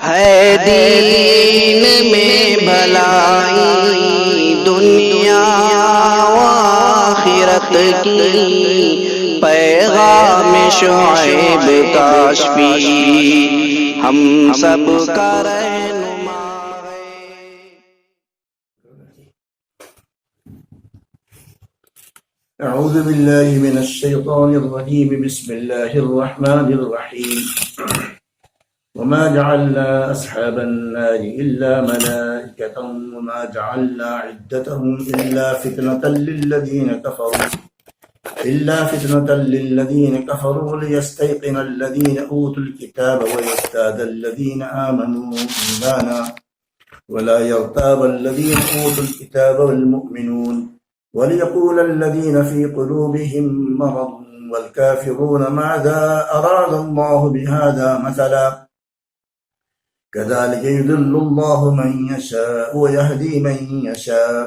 ہے دین میں بھلائی دنیا و آخرت کی، پیغام شعیب کاشفی ہم سب کا رہنما ہے۔ اعوذ باللہ من الشیطان الرجیم، بسم اللہ الرحمن الرحیم۔ وما جعلنا اصحاب النار الا ملائکۃ وما جعلنا عدتهم الا فتنة للذین کفروا لیستيقن الذین اوتوا الکتاب ویزداد الذین آمنوا ایمانا ولا يرتاب الذین اوتوا الکتاب والمؤمنون وليقول الذين في قلوبهم مرض والكافرون ماذا أراد الله بهذا مثلا كذلك يضل الله من يشاء ويهدي من يشاء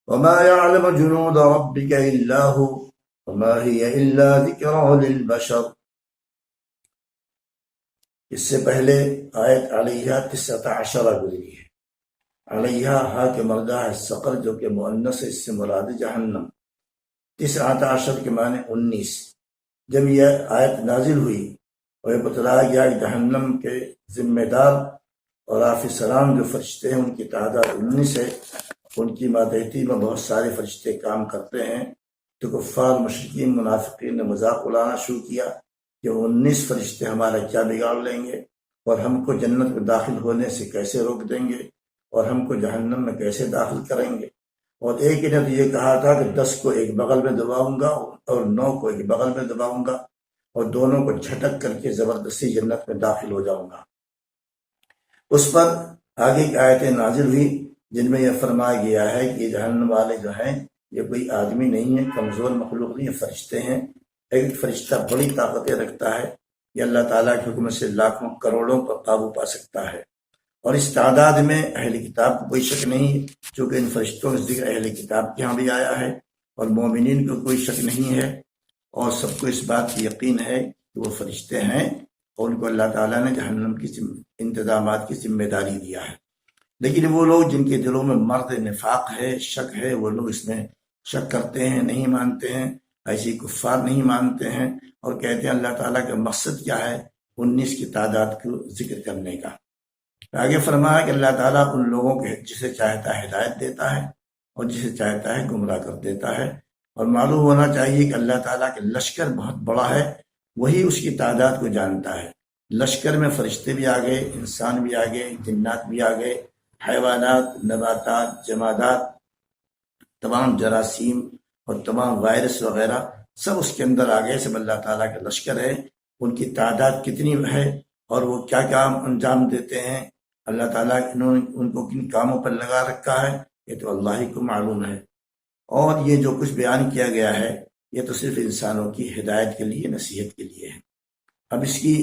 وما يعلم جنود ربك إلا هو وما هي إلا ذكرى للبشر۔ اس سے پہلے آیت علیہ 19 گزری ہے۔ علیہ ہا کے مردہ ہے سقر، جو کہ مؤنث ہے، اس سے مراد جہنم۔ 19 کے معنی 19۔ جب یہ آیت نازل ہوئی اور یہ بتلایا گیا کہ جہنم کے ذمہ دار اور آفسران جو فرشتے ہیں ان کی تعداد 19 ہے، ان کی ماتحتی میں بہت سارے فرشتے کام کرتے ہیں، تو کفار مشرکین منافقین نے مذاق اڑانا شروع کیا کہ 19 فرشتے ہمارا کیا بگاڑ لیں گے، اور ہم کو جنت میں داخل ہونے سے کیسے روک دیں گے، اور ہم کو جہنم میں کیسے داخل کریں گے۔ اور ایک نے تو یہ کہا تھا کہ 10 کو ایک بغل میں دباؤں گا اور 9 کو ایک بغل میں دباؤں گا، اور دونوں کو جھٹک کر کے زبردستی جنت میں داخل ہو جاؤں گا۔ اس پر آگے کی آیتیں نازل ہوئی جن میں یہ فرمایا گیا ہے کہ جہنم والے جو ہیں یہ کوئی آدمی نہیں ہے، کمزور مخلوق نہیں، یہ فرشتے ہیں۔ ایک فرشتہ بڑی طاقتیں رکھتا ہے، یہ اللہ تعالیٰ کے حکم سے لاکھوں کروڑوں پر قابو پا سکتا ہے۔ اور اس تعداد میں اہل کتاب کو کوئی شک نہیں، چونکہ ان فرشتوں کا ذکر اہل کتاب کے ہاں بھی آیا ہے، اور مومنین کو کوئی شک نہیں ہے، اور سب کو اس بات کی یقین ہے کہ وہ فرشتے ہیں، اور ان کو اللہ تعالیٰ نے جہنم کی انتظامات کی ذمہ داری دیا ہے۔ لیکن وہ لوگ جن کے دلوں میں مرض نفاق ہے، شک ہے، وہ لوگ اس میں شک کرتے ہیں، نہیں مانتے ہیں، ایسی کفار نہیں مانتے ہیں، اور کہتے ہیں اللہ تعالیٰ کا مقصد کیا ہے 19 کی تعداد کو ذکر کرنے کا۔ آگے فرمایا کہ اللہ تعالیٰ ان لوگوں کے جسے چاہتا ہے ہدایت دیتا ہے اور جسے چاہتا ہے گمراہ کر دیتا ہے۔ اور معلوم ہونا چاہیے کہ اللہ تعالیٰ کے لشکر بہت بڑا ہے، وہی اس کی تعداد کو جانتا ہے۔ لشکر میں فرشتے بھی آ گئے، انسان بھی آ گئے، جنات بھی آ گئے، حیوانات، نباتات، جمادات، تمام جراثیم اور تمام وائرس وغیرہ سب اس کے اندر آ گئے، سب اللہ تعالیٰ کا لشکر ہے۔ ان کی تعداد کتنی ہے اور وہ کیا کام انجام دیتے ہیں، اللہ تعالیٰ انہوں نے ان کو کن کاموں پر لگا رکھا ہے، یہ تو اللہ ہی کو معلوم ہے۔ اور یہ جو کچھ بیان کیا گیا ہے یہ تو صرف انسانوں کی ہدایت کے لیے، نصیحت کے لیے ہے۔ اب اس کی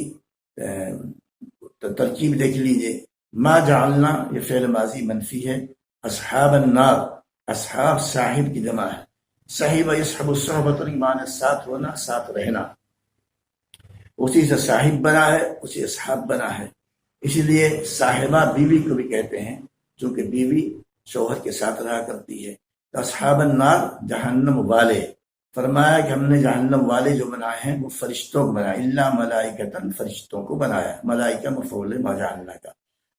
ترکیب دیکھ لیجئے۔ ما جعلنا یہ فعل ماضی منفی ہے، اصحاب النار، اصحاب صاحب کی جمع ہے، صاحب یصحب الصحبۃ ایمان، ساتھ ہونا، ساتھ رہنا، اسی سے صاحب بنا ہے، اسی اصحاب بنا ہے۔ اسی لیے صاحبہ بیوی کو بھی کہتے ہیں، چونکہ بیوی شوہر کے ساتھ رہا کرتی ہے۔ تو اصحاب النار جہنم والے، فرمایا کہ ہم نے جہنم والے جو بنائے ہیں وہ فرشتوں کو بنایا، الا ملائکۃ، فرشتوں کو بنایا۔ ملائکہ مفعول ہے ما جعلنا کا،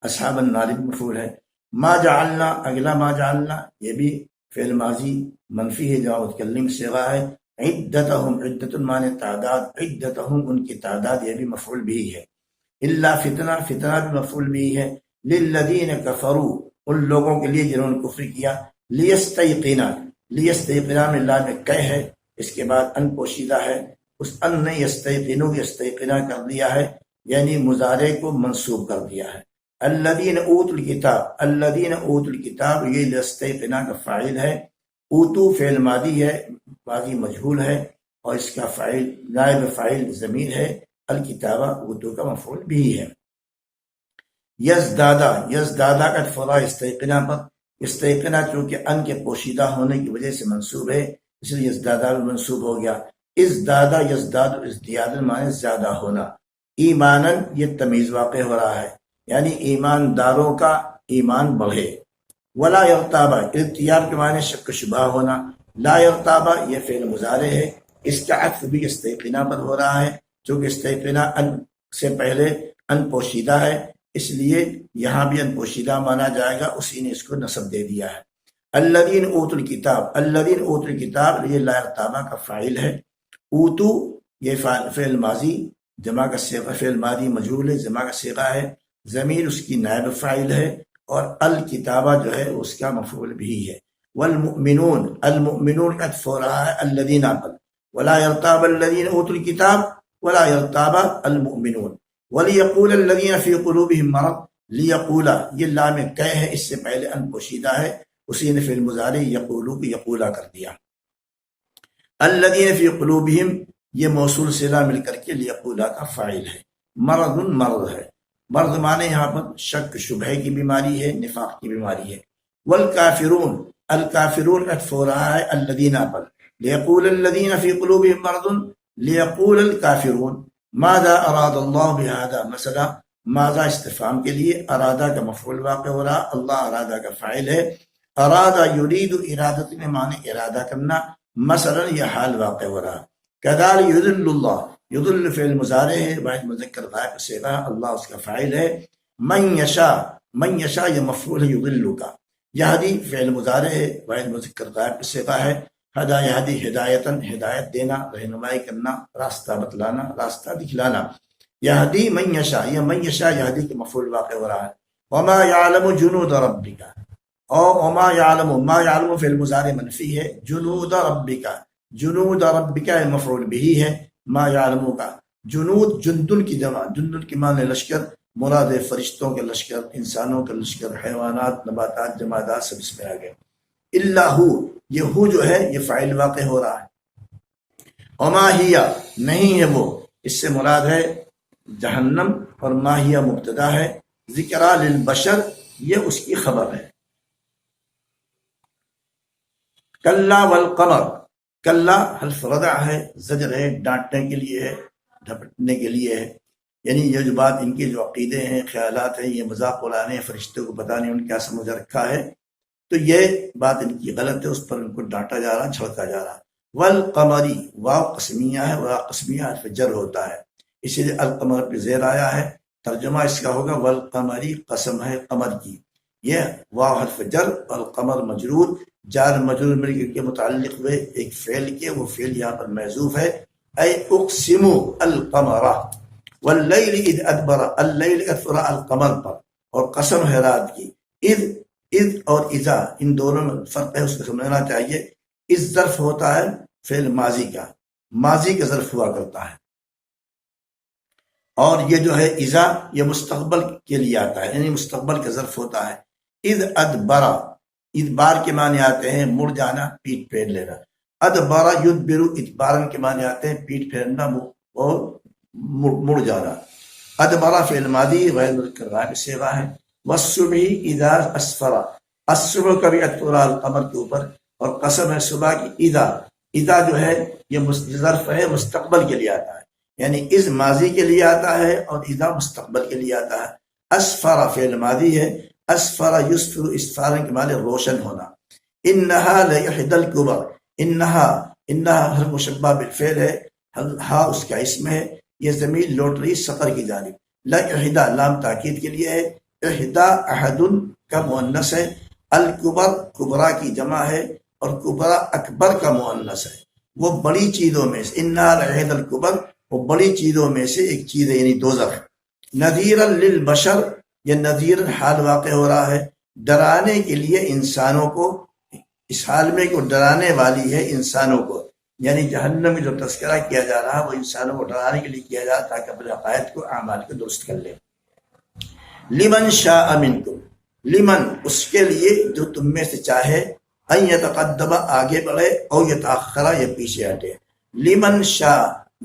اصحاب النار بھی مفعول ہے۔ ما جعلنا، اگلا ما جعلنا یہ بھی فعل ماضی منفی ہے، جہاں متکلم صیغہ ہے۔ عدتہم، عدت معنی تعداد، عدتہم ان کی تعداد، یہ بھی مفعول بھی ہے۔ الا فتنہ، فتنہ بھی مفعول بھی ہے۔ للذین کفروا، ان لوگوں کے لیے جنہوں نے کفر کیا۔ لیستیقنا، لیستیقنا میں لام کہ ہے، اس کے بعد ان پوشیدہ ہے، اس ان نے یستیقنو یستیقنا کر دیا ہے، یعنی مضارع کو منصوب کر دیا ہے۔ الذین اوتوا الکتاب، الذین اوتوا الکتاب یہ لیستیقنا کا فاعل ہے۔ اوتو فعل ماضی ہے، ماضی مجہول ہے، اور اس کا فاعل نائب فاعل ضمیر ہے، الکتابہ اوتو کا مفعول بھی ہے۔ یزدادا، یزدادا کا فلا استیقنا پر، استیقنا چونکہ ان کے پوشیدہ ہونے کی وجہ سے منصوب ہے، اس لیے یزدادا بھی منصوب ہو گیا۔ ازدادا یزداد، ازدیاد معنی زیادہ ہونا۔ ایمانن یہ تمیز واقع ہو رہا ہے، یعنی ایمانداروں کا ایمان بڑھے۔ ولا یرتابا، ارتیاب کے معنی شک و شبہ ہونا، لا یرتابا یہ فعل مضارع ہے، اس کا عطف بھی استیقنا پر ہو رہا ہے، چونکہ استیقنا ان سے پہلے ان پوشیدہ ہے، اس لیے یہاں بھی ان پوشیدہ مانا جائے گا، اسی نے اس کو نصب دے دیا ہے۔ الذین اوتوا الکتاب، الذین اوتوا الکتاب یہ لا یرتابا کا فاعل ہے، اوتو یہ فعل ماضی جمع کا صیغہ، فعل ماضی مجہول ہے، جمع کا صیغہ ہے، ضمیر اس کی نائب فاعل ہے، اور الکتابہ جو ہے اس کا مفعول بھی ہے۔ والمؤمنون، المؤمنون عطف ہو رہا ہے الذین پر، ولا یرتاب الذین اوتوا الکتاب ولا یرتاب المؤمنون۔ ولیقول الذین فی قلوبہم مرض، لیقولا یہ لام کہ ہے، اس سے پہلے ان پوشیدہ ہے، اسی نے فعل مضارع یقولو کو یقولا کر دیا۔ الذین فی قلوبہم یہ موصول صلہ مل کر کے لیقولا کا فاعل ہے۔ مرض مرض ہے، مرض معنی یہاں پر شک شبہ کی بیماری ہے، نفاق کی بیماری ہے۔ والکافرون، الکافرون عطف ہو رہا ہے الذین پر، لیقول الذین فی قلوبہم مرض لیقول الکافرون ماذا اراد اللہ بہذا مسئلہ، ماذا استفہام کے لیے، ارادہ کا مفعول واقع ہو رہا، اللہ ارادہ کا فاعل ہے۔ ارادہ یرید ارادت میں معنی ارادہ کرنا، مثلا یہ حال واقع ہو رہا۔ کذالک یضل اللہ، یضل فعل مضارع ہے، واحد مذکر غائب کا صیغہ، اللہ اس کا فاعل ہے۔ من یشاء، من یشاء یہ مفعول ہے یضل کا۔ یہدی فعل مضارع ہے، واحد مذکر غائب کا صیغہ ہے۔ ہدا یہدی ہدایتاً ہدایت دینا، رہنمائی کرنا، راستہ بتلانا، راستہ دکھلانا۔ یہدی من یشاء، یہ من یشاء یہدی کے مفعول واقع ہو رہا ہے۔ وما یعلم جنود ربک، اور وما یعلم، ما یعلم فعل مضارع منفی ہے، جنود ربک، جنود ربک مفعول بھی ہے، ما یعلم کا۔ جنود جندن کی جمع، جندن کی معنی لشکر، مراد فرشتوں کے لشکر، انسانوں کے لشکر، حیوانات، نباتات، جمادات سب اس میں آ گئے۔ اللہ یہ ہو جو ہے یہ فاعل واقع ہو رہا ہے۔ وما ہی نہیں ہے وہ، اس سے مراد ہے جہنم، اور ما ہی مبتدا ہے، ذکرى للبشر یہ اس کی خبر ہے۔ کلا والقمر، کلا حرف ردع ہے، زجر ہے، ڈانٹنے کے لیے ہے، ڈھپٹنے کے لیے ہے، یعنی یہ جو بات ان کے جو عقیدے ہیں، خیالات ہیں، یہ مذاق اڑانے ہیں، فرشتوں کو پتہ نہیں ان کیا سمجھ رکھا ہے، تو یہ بات ان کی غلط ہے، اس پر ان کو ڈانٹا جا رہا، چھڑکا جا رہا۔ والقمری واو قسمیہ ہے، واو قسمیہ حرف جر ہوتا ہے، اسی لیے القمر پہ زیر آیا ہے، ترجمہ اس کا ہوگا والقمری، قسم ہے قمر کی، یہ واو حرف جر، القمر مجرور، جار مجرور مل کے متعلق ہوئے ایک فعل کے، وہ فعل یہاں پر محذوف ہے، اے اقسم القمر، واللیل اذ ادبر، اللیل ادبر القمر پر، اور قسم ہے رات کی۔ اذ اور اذا ان دونوں میں فرق ہے، اس کو سمجھنا چاہیے۔ اذ ظرف ہوتا ہے فعل ماضی کا، ماضی کا ظرف ہوا کرتا ہے، اور یہ جو ہے اذا یہ مستقبل کے لیے آتا ہے، یعنی مستقبل کا ظرف ہوتا ہے۔ اذ ادبرا، ادبار کے معنی آتے ہیں مڑ جانا، پیٹ پھیر لینا۔ ادبارا یدبرو، ادبارن کے معنی آتے ہیں پیٹ پھیرنا اور مڑ جانا۔ ادبارا فعل ماضی غیر مذکر غائب صیغہ ہے۔ والصبح اذا اسفر، الصبح کا بھی عطف القمر کے اوپر، اور قسم ہے صبح کی۔ اذا جو ہے یہ ظرف ہے، مستقبل کے لیے آتا ہے، یعنی از ماضی کے لیے آتا ہے اور اذا مستقبل کے لیے آتا ہے۔ اسفر فعل ماضی ہے، اسفر یسفر، اسفارن کے معنی روشن ہونا۔ انہا لإحدى الكبر، انہا ہر مشبہ بالفعل ہے، ہا اس کا اسم ہے، یہ ضمیر لوٹ رہی سقر کی جانب۔ لإحدى لام تاکید کے لیے ہے، احدا احد کا مؤنث ہے، الکبر کبرا کی جمع ہے، اور کبرا اکبر کا مؤنث ہے، وہ بڑی چیزوں میں سے، انہا لإحدى الكبر وہ بڑی چیزوں میں سے ایک چیز ہے، یعنی دوزخ۔ نذیرا للبشر، یہ نذیر حال واقع ہو رہا ہے، ڈرانے کے لیے انسانوں کو، اس حال میں کو ڈرانے والی ہے انسانوں کو، یعنی جہنم میں جو تذکرہ کیا جا رہا ہے وہ انسانوں کو ڈرانے کے لیے کیا جا رہا ہے تاکہ اپنے عقائد کو، اعمال کو درست کر لیں۔ لمن شاء منکم، لمن اس کے لیے جو تم میں سے چاہے، ان یتقدم آگے بڑھے، او یتاخر یا پیچھے ہٹے۔ لمن شاء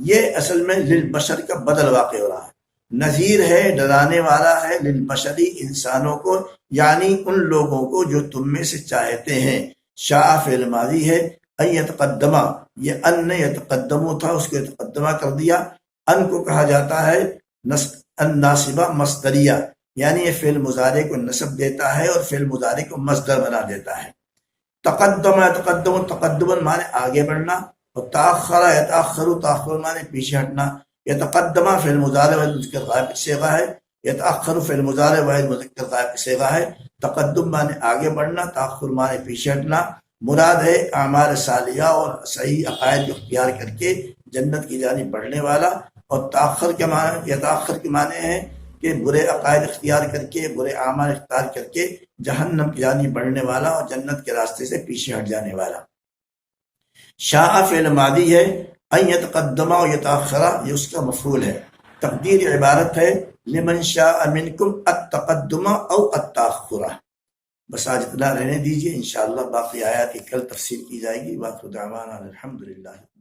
یہ اصل میں للبشر کا بدل واقع ہو رہا ہے، نذیر ہے ڈرانے والا ہے، للبشری انسانوں کو، یعنی ان لوگوں کو جو تم میں سے چاہتے ہیں۔ شاء فعل ماضی ہے، ان یتقدمہ یہ ان یتقدمو تھا، اس کو یتقدمہ کر دیا۔ ان کو کہا جاتا ہے ان ناصبہ مصدریہ، یعنی یہ فعل مضارع کو نصب دیتا ہے اور فعل مضارع کو مصدر بنا دیتا ہے۔ تقدم یتقدم، تقدم مانے آگے بڑھنا، اور تاخر یتاخر، تاخر مانے پیچھے ہٹنا۔ یتقدم فعل مضارع واحد مذکر غائب کی صیغہ ہے، یتاخر فعل مضارع واحد مذکر غائب کی صیغہ ہے۔ تقدم مانے آگے بڑھنا، تاخر مانے پیچھے ہٹنا۔ مراد ہے اعمال صالحہ اور صحیح عقائد اختیار کر کے جنت کی جانب بڑھنے والا، اور تاخر کے معنی، یتاخر کے معنی ہے کہ برے عقائد اختیار کر کے، برے اعمال اختیار کر کے جہنم کی جانب بڑھنے والا اور جنت کے راستے سے پیچھے ہٹ جانے والا۔ شاء فعل ماضی ہے، ان یتقدم و یتاخرا یہ اس کا مفعول ہے۔ تقدیر عبارت ہے لمن شاء منکم التقدم او التاخر۔ بس آج اتنا رہنے دیجیے، انشاءاللہ باقی آیات کی کل تفسیر کی جائے گی۔ واخر دعوانا الحمدللہ۔